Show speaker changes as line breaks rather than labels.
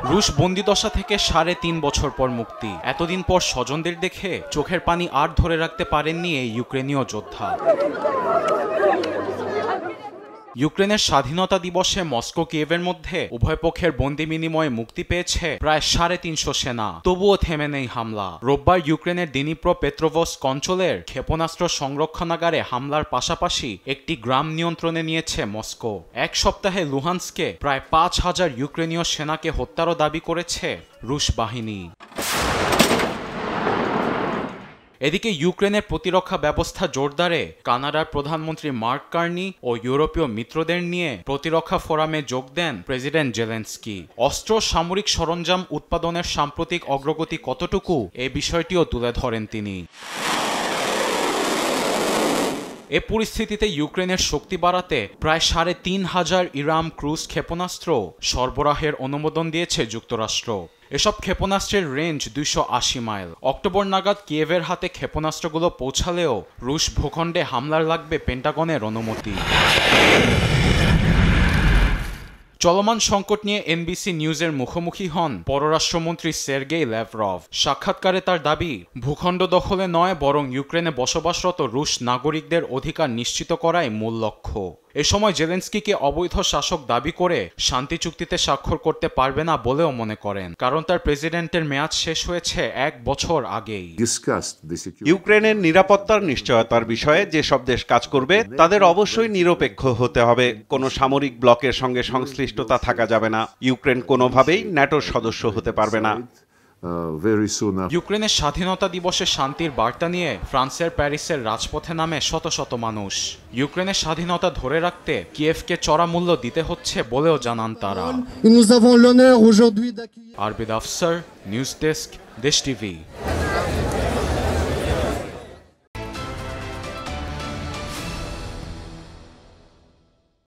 রুশ বন্দিদশা থেকে ৩.৫ বছর পর মুক্তি। এতদিন পর স্বজনদের দেখে চোখের পানি আর ধরে রাখতে পারেননি এই ইউক্রেনীয় যোদ্ধা। ইউক্রেনের স্বাধীনতা দিবসে মস্কো কিয়েভের মধ্যে উভয় পক্ষের বন্দি বিনিময়ে মুক্তি পেয়েছে প্রায় ৩৫০ সেনা। তবুও থেমে নেই হামলা। রোববার ইউক্রেনের দিনিপ্রো পেট্রোভস্ক অঞ্চলের ক্ষেপণাস্ত্র সংরক্ষণাগারে হামলার পাশাপাশি একটি গ্রাম নিয়ন্ত্রণে নিয়েছে মস্কো। এক সপ্তাহে লুহানস্কে প্রায় ৫,০০০ ইউক্রেনীয় সেনাকে হত্যারও দাবি করেছে রুশ বাহিনী। এদিকে ইউক্রেনের প্রতিরক্ষা ব্যবস্থা জোরদারে কানাডার প্রধানমন্ত্রী মার্ক কার্নি ও ইউরোপীয় মিত্রদের নিয়ে প্রতিরক্ষা ফোরামে যোগ দেন প্রেসিডেন্ট জেলেনস্কি। অস্ত্র সামরিক সরঞ্জাম উৎপাদনের সাম্প্রতিক অগ্রগতি কতটুকু এ বিষয়টিও তুলে ধরেন তিনি। এ পরিস্থিতিতে ইউক্রেনের শক্তি বাড়াতে প্রায় ৩,৫০০ ইরাম ক্রুজ ক্ষেপণাস্ত্র সরবরাহের অনুমোদন দিয়েছে যুক্তরাষ্ট্র। এসব ক্ষেপণাস্ত্রের রেঞ্জ ২৮০ মাইল। অক্টোবর নাগাদ কিয়েভের হাতে ক্ষেপণাস্ত্রগুলো পৌঁছালেও রুশ ভূখণ্ডে হামলার লাগবে পেন্টাগনের অনুমতি। চলমান সংকট নিয়ে এনবিসি নিউজের মুখোমুখি হন পররাষ্ট্রমন্ত্রী সের্গেই ল্যাভরভ। সাক্ষাৎকারে তার দাবি, ভূখণ্ড দখলে নয় বরং ইউক্রেনে বসবাসরত রুশ নাগরিকদের অধিকার নিশ্চিত করাই মূল লক্ষ্য। এ সময় জেলেনস্কিকে অবৈধ শাসক দাবি করে শান্তি চুক্তিতে স্বাক্ষর করতে পারবে না বলেও মনে করেন, কারণ তার প্রেসিডেন্টের মেয়াদ শেষ হয়েছে ১ বছর আগেই।
ইউক্রেনের নিরাপত্তার নিশ্চয়তার বিষয়ে যেসব দেশ কাজ করবে তাদের অবশ্যই নিরপেক্ষ হতে হবে। কোনো সামরিক ব্লকের সঙ্গে সংশ্লিষ্টতা থাকা যাবে না। ইউক্রেন কোনোভাবেই ন্যাটোর সদস্য হতে পারবে না।
ইউক্রেনের স্বাধীনতা দিবসে শান্তির বার্তা নিয়ে ফ্রান্সের প্যারিসের রাজপথে নামে শত শত মানুষ। ইউক্রেনের স্বাধীনতা ধরে রাখতে কিয়েভকে চড়া মূল্য দিতে হচ্ছে বলেও জানান তারা। আরবিদ আফসার, নিউজ ডেস্ক, দেশ টিভি।